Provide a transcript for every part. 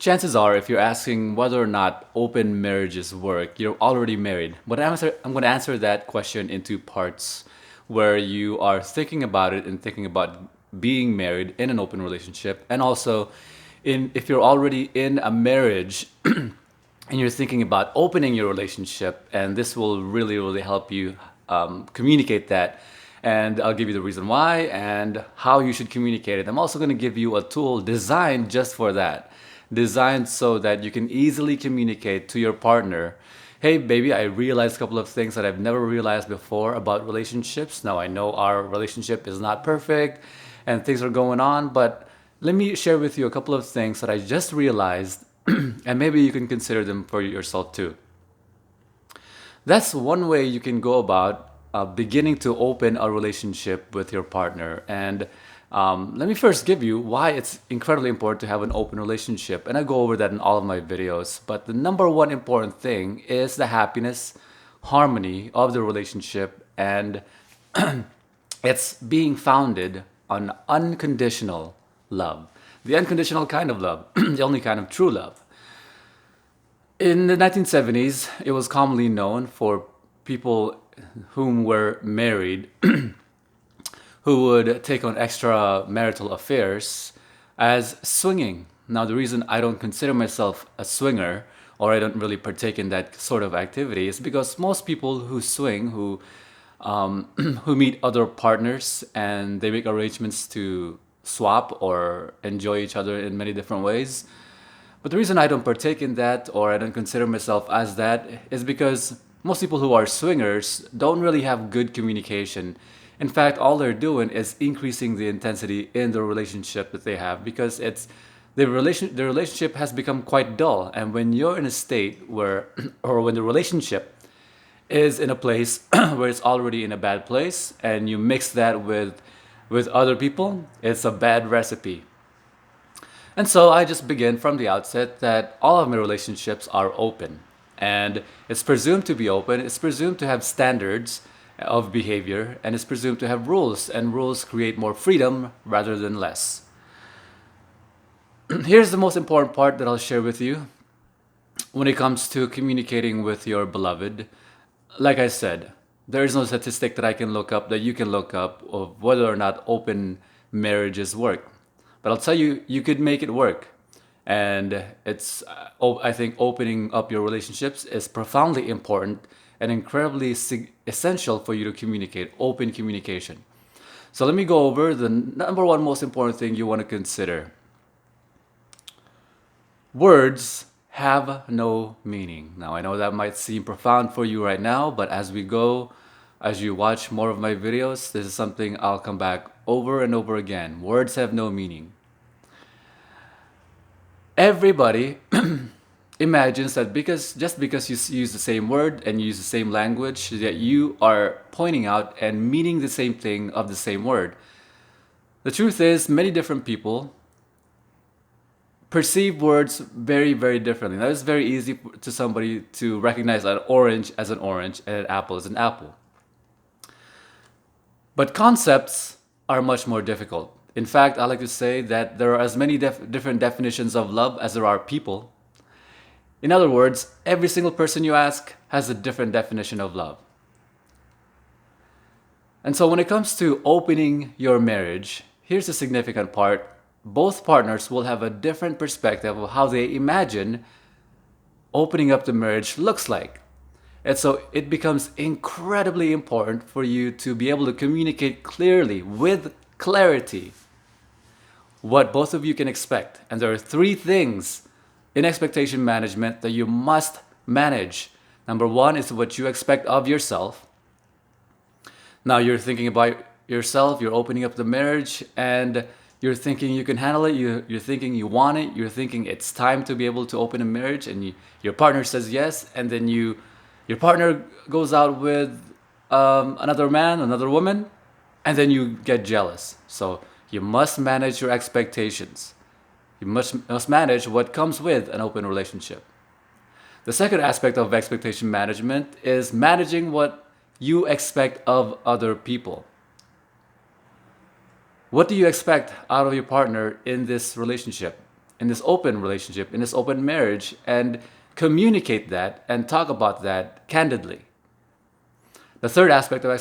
Chances are, if you're asking whether or not open marriages work, you're already married. But I'm going to answer that question in two parts, where you are thinking about it and thinking about being married in an open relationship, and also if you're already in a marriage and you're thinking about opening your relationship, and this will really help you communicate that. And I'll give you the reason why and how you should communicate it. I'm also going to give you a tool designed just for that, designed so that you can easily communicate to your partner. Hey, baby, I realized a couple of things that I've never realized before about relationships. Now I know our relationship is not perfect and things are going on, but let me share with you a couple of things that I just realized, and maybe you can consider them for yourself too. That's one way you can go about beginning to open a relationship with your partner. And let me first give you why it's incredibly important to have an open relationship. And I go over that in all of my videos. But the number one important thing is the happiness, harmony of the relationship. And it's being founded on unconditional love. The unconditional kind of love, the only kind of true love. In the 1970s, it was commonly known for people whom were married who would take on extramarital affairs as swinging. Now, the reason I don't consider myself a swinger, or I don't really partake in that sort of activity, is because most people who swing, who meet other partners and they make arrangements to swap or enjoy each other in many different ways. But the reason I don't partake in that, or I don't consider myself as that, is because most people who are swingers don't really have good communication. In fact, all they're doing is increasing the intensity in the relationship that they have, because the relationship has become quite dull. And when you're in a state where, or when the relationship is in a place where it's already in a bad place, and you mix that with other people, it's a bad recipe. And so I just begin from the outset that all of my relationships are open. And it's presumed to be open, it's presumed to have standards of behavior, and it's presumed to have rules, and rules create more freedom rather than less. Here's the most important part that I'll share with you when it comes to communicating with your beloved. Like I said, there is no statistic that I can look up, that you can look up, of whether or not open marriages work. But I'll tell you, you could make it work. And I think opening up your relationships is profoundly important and incredibly essential for you to communicate, open communication. So let me go over the number one most important thing you want to consider. Words have no meaning. Now, I know that might seem profound for you right now, but as you watch more of my videos, this is something I'll come back over and over again. Words have no meaning. Everybody imagines that just because you use the same word and you use the same language, that you are pointing out and meaning the same thing of the same word. The truth is, many different people perceive words very differently. Now, it's very easy to somebody to recognize an orange as an orange and an apple as an apple. But concepts are much more difficult. In fact, I like to say that there are as many different definitions of love as there are people. In other words, every single person you ask has a different definition of love. And so when it comes to opening your marriage, here's the significant part. Both partners will have a different perspective of how they imagine opening up the marriage looks like. And so it becomes incredibly important for you to be able to communicate clearly, with clarity, what both of you can expect. And there are three things in expectation management that you must manage. Number one is what you expect of yourself. Now you're thinking about yourself, you're opening up the marriage, and you're thinking you can handle it, you're thinking you want it, you're thinking it's time to be able to open a marriage, and your partner says yes, and then your partner goes out with another man, another woman, and then you get jealous. So you must manage your expectations. You must manage what comes with an open relationship. The second aspect of expectation management is managing what you expect of other people. What do you expect out of your partner in this relationship? in this open relationship, in this open marriage, and communicate that and talk about that candidly. The third aspect of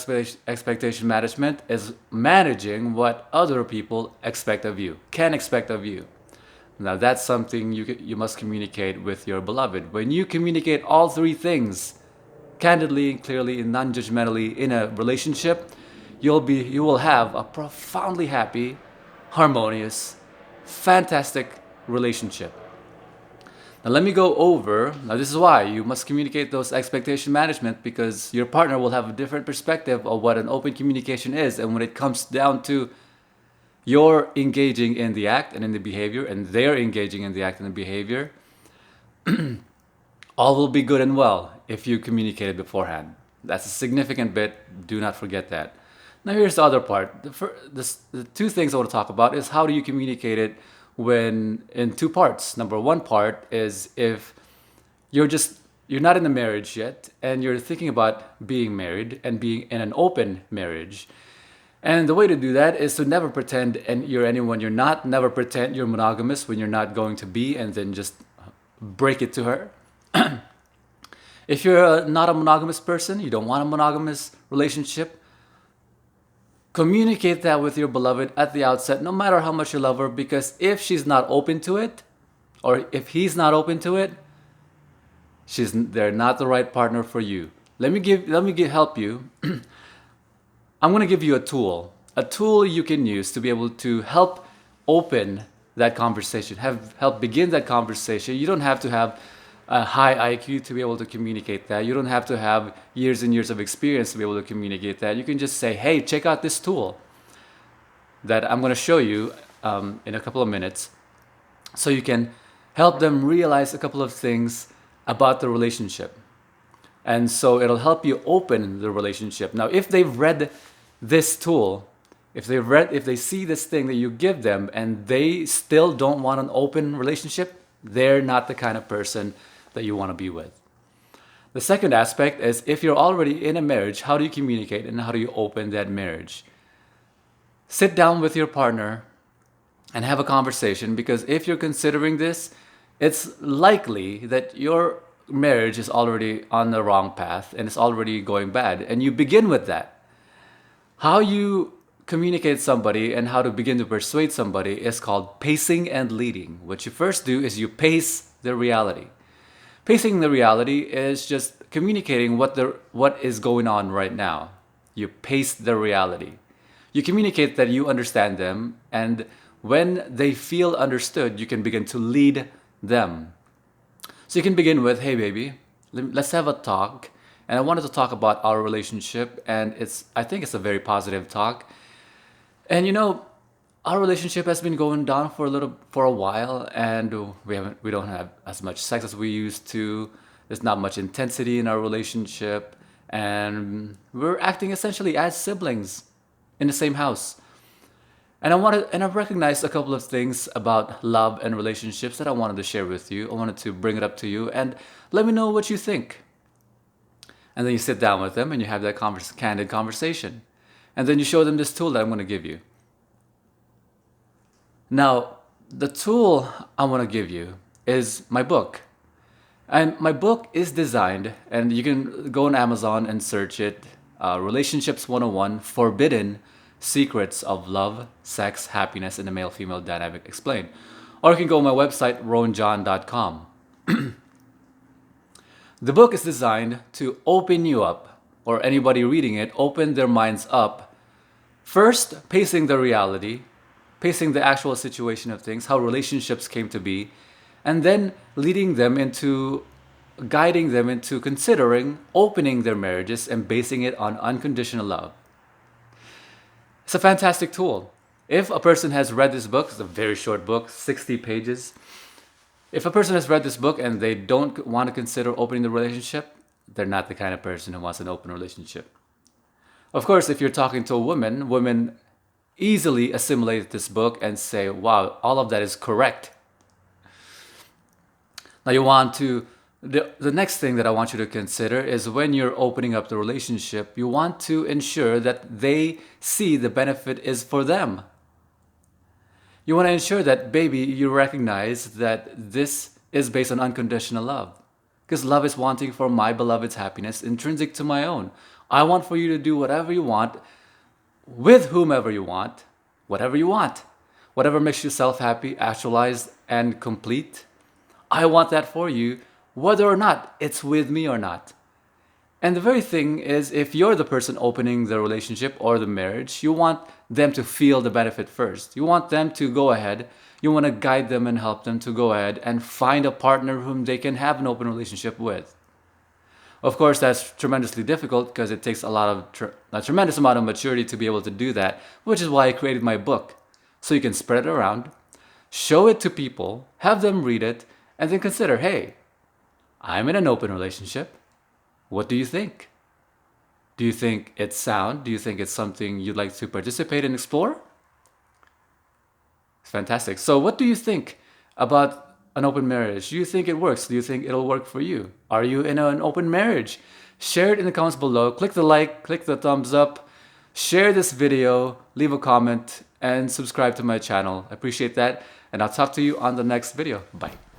expectation management is managing what other people expect of you, can expect of you. Now, that's something you must communicate with your beloved. When you communicate all three things candidly, clearly, and non-judgmentally in a relationship, you will have a profoundly happy, harmonious, fantastic relationship. Now let me go over, now this is why you must communicate those expectation management, because your partner will have a different perspective of what an open communication is. And when it comes down to you're engaging in the act and in the behavior, and they're engaging in the act and the behavior, all will be good and well if you communicated beforehand. That's a significant bit. Do not forget that. Now here's the other part. The two things I want to talk about is how do you communicate it when in two parts. Number one part is if you're not in a marriage yet and you're thinking about being married and being in an open marriage. And the way to do that is to never pretend and you're anyone you're not. Never pretend you're monogamous when you're not going to be, and then just break it to her. If you're not a monogamous person, you don't want a monogamous relationship, communicate that with your beloved at the outset, no matter how much you love her, because if she's not open to it, or if he's not open to it, they're not the right partner for you. Let me help you. I'm going to give you a tool you can use to be able to help open that conversation, help begin that conversation. You don't have to have a high IQ to be able to communicate that. You don't have to have years and years of experience to be able to communicate that. You can just say, hey, check out this tool that I'm going to show you in a couple of minutes, so you can help them realize a couple of things about the relationship. And so it'll help you open the relationship. Now, if they've read this tool, if they see this thing that you give them and they still don't want an open relationship, they're not the kind of person that you want to be with. The second aspect is if you're already in a marriage, how do you communicate and how do you open that marriage? Sit down with your partner and have a conversation, because if you're considering this, it's likely that your marriage is already on the wrong path and it's already going bad. And you begin with that. How you communicate somebody and how to begin to persuade somebody is called pacing and leading. What you first do is you pace the reality. Pacing the reality is just communicating what is going on right now. You pace the reality. You communicate that you understand them, and when they feel understood, you can begin to lead them. So you can begin with, hey baby, let's have a talk. And I wanted to talk about our relationship, and I think it's a very positive talk. And our relationship has been going down for a while, and we don't have as much sex as we used to. There's not much intensity in our relationship, and we're acting essentially as siblings in the same house. And I've recognized a couple of things about love and relationships that I wanted to share with you. I wanted to bring it up to you and let me know what you think. And then you sit down with them and you have that candid conversation. And then you show them this tool that I'm going to give you. Now, the tool I want to give you is my book. And my book is designed, and you can go on Amazon and search it, Relationships 101, Forbidden Secrets of Love, Sex, Happiness, and the Male-Female Dynamic Explained. Or you can go on my website, ronejohn.com. The book is designed to open you up, or anybody reading it, open their minds up. First, pacing the reality, pacing the actual situation of things, how relationships came to be, and then guiding them into considering opening their marriages and basing it on unconditional love. It's a fantastic tool. If a person has read this book, it's a very short book, 60 pages. If a person has read this book and they don't want to consider opening the relationship, they're not the kind of person who wants an open relationship. Of course, if you're talking to a women easily assimilate this book and say, wow, all of that is correct. Now the next thing that I want you to consider is when you're opening up the relationship, you want to ensure that they see the benefit is for them. You want to ensure that, baby, you recognize that this is based on unconditional love. Because love is wanting for my beloved's happiness intrinsic to my own. I want for you to do whatever you want, with whomever you want, whatever you want. Whatever makes yourself happy, actualized, and complete. I want that for you, whether or not it's with me or not. And the very thing is, if you're the person opening the relationship or the marriage, you want them to feel the benefit first. You want them to go ahead. You want to guide them and help them to go ahead and find a partner whom they can have an open relationship with. Of course, that's tremendously difficult because it takes a tremendous amount of maturity to be able to do that, which is why I created my book. So you can spread it around, show it to people, have them read it, and then consider, hey, I'm in an open relationship. What do you think? Do you think it's sound? Do you think it's something you'd like to participate and explore? It's fantastic. So what do you think about an open marriage? Do you think it works? Do you think it'll work for you? Are you in an open marriage? Share it in the comments below. Click the like, click the thumbs up, share this video, leave a comment, and subscribe to my channel. I appreciate that. And I'll talk to you on the next video. Bye.